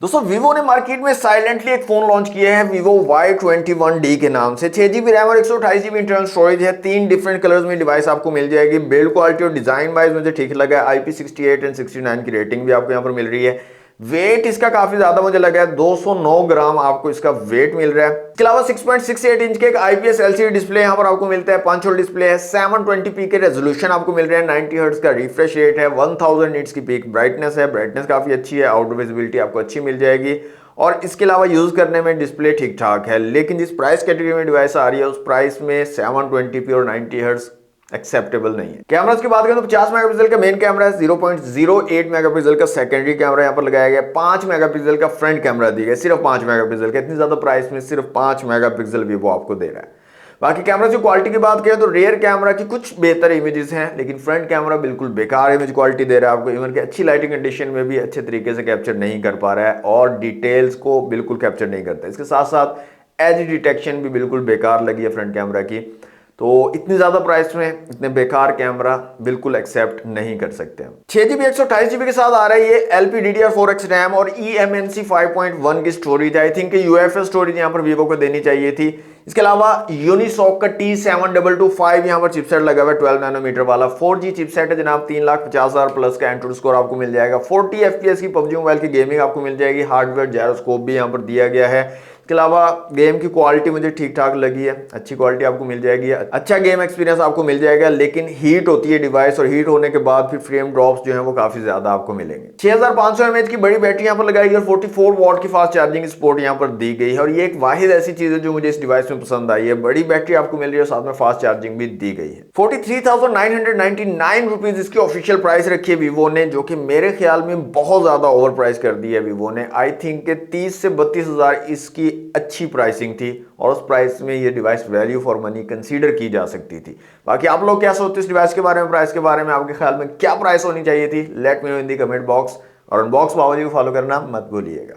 दोस्तों वीवो ने मार्केट में साइलेंटली एक फोन लॉन्च किया है वीवो Y21D के नाम से। 6 GB रैम और 128 GB इंटरनल स्टोरेज है। 3 डिफरेंट कलर्स में डिवाइस आपको मिल जाएगी। बिल्ड क्वालिटी और डिजाइन वाइज मुझे ठीक लगा है। IP68 एंड 69 की रेटिंग भी आपको यहाँ पर मिल रही है। वेट इसका काफी ज्यादा मुझे लगा है, 209 ग्राम आपको इसका वेट मिल रहा है। इसके अलावा 6.68 इंच के एक IPS LCD डिस्प्ले यहाँ पर आपको मिलता है। पंच होल डिस्प्ले है। 720p के रेजोल्यूशन आपको मिल रहे हैं। 90 हर्ट्ज का रिफ्रेश रेट है। 1000 निट्स की पीक ब्राइटनेस है। ब्राइटनेस काफी अच्छी है। आउटडोर विजिबिलिटी आपको अच्छी मिल जाएगी और इसके अलावा यूज करने में डिस्प्ले ठीक ठाक है। लेकिन जिस प्राइस कैटेगरी में डिवाइस आ रही है उस प्राइस में 720p और 90 हर्ट्ज एक्सेप्टेबल नहीं है। कैमरास की बात करें तो 50 मेगापिक्सल का मेन कैमरा है। 0.08 मेगापिक्सल का सेकेंडरी कैमरा यहाँ पर लगाया गया। 5 मेगापिक्सल का फ्रंट कैमरा दिया गया, सिर्फ 5 मेगापिक्सल का। इतनी ज्यादा प्राइस में सिर्फ 5 मेगापिक्सल वीवो आपको दे रहा है। बाकी कैमरा की क्वालिटी की बात करें तो रियर कैमरा की कुछ बेहतर इमेजेस हैं, लेकिन फ्रंट कैमरा बिल्कुल बेकार इमेज क्वालिटी दे रहा है आपको। इवन कि अच्छी लाइटिंग कंडीशन में भी अच्छे तरीके से कैप्चर नहीं कर पा रहा है और डिटेल्स को बिल्कुल कैप्चर नहीं करता। इसके साथ साथ एज डिटेक्शन भी बिल्कुल बेकार लगी है फ्रंट कैमरा की। तो इतनी ज्यादा प्राइस में इतने बेकार कैमरा बिल्कुल एक्सेप्ट नहीं कर सकते हम। 6 GB 128 GB के साथ आ रहा है ये। LPDDR4X रैम और eMMC 5.1 की storage. I think UFS storage यहाँ पर वीवो को देनी चाहिए थी। इसके अलावा यूनिसॉक का T7225 यहाँ पर चिपसेट लगा हुआ है, 12 नैनोमीटर वाला 4G चिपसेट है जनाब। 3,50,000 प्लस का एंट्रोड स्कोर आपको मिल जाएगा। 40 FPS की पबजी मोबाइल की गेमिंग आपको मिल जाएगी। हार्डवेयर जायरोस्कोप भी यहाँ पर दिया गया है। इसके अलावा गेम की क्वालिटी मुझे ठीक ठाक लगी है, अच्छी क्वालिटी आपको मिल जाएगी, अच्छा गेम एक्सपीरियंस आपको मिल जाएगा। लेकिन हीट होती है डिवाइस और हीट होने के बाद फिर फ्रेम ड्रॉप्स जो हैं वो काफी ज्यादा आपको मिलेंगे। 6500 mAh की बड़ी बैटरी यहाँ पर लगाई गई और 44 वॉट की फास्ट चार्जिंग सपोर्ट यहाँ पर दी गई है। और ये एक वाहिद ऐसी चीज है जो मुझे इस डिवाइस में पसंद आई है। बड़ी बैटरी आपको मिल रही है और साथ में फास्ट चार्जिंग भी दी गई है। 43,999 रुपीज इसकी ऑफिशियल प्राइस रखी है वीवो ने, जो कि मेरे ख्याल में बहुत ज्यादा ओवर प्राइस कर दी है वीवो ने। आई थिंक 30 से 32,000 इसकी अच्छी प्राइसिंग थी और उस प्राइस में ये device value for money consider की जा सकती थी। बाकी आप लोग क्या सोचते हैं इस डिवाइस के बारे में, प्राइस के बारे में? आपके ख्याल में क्या प्राइस होनी चाहिए थी? लेट मी नो इन दी कमेंट बॉक्स। और अनबॉक्स बाबा जी को फॉलो करना मत भूलिएगा।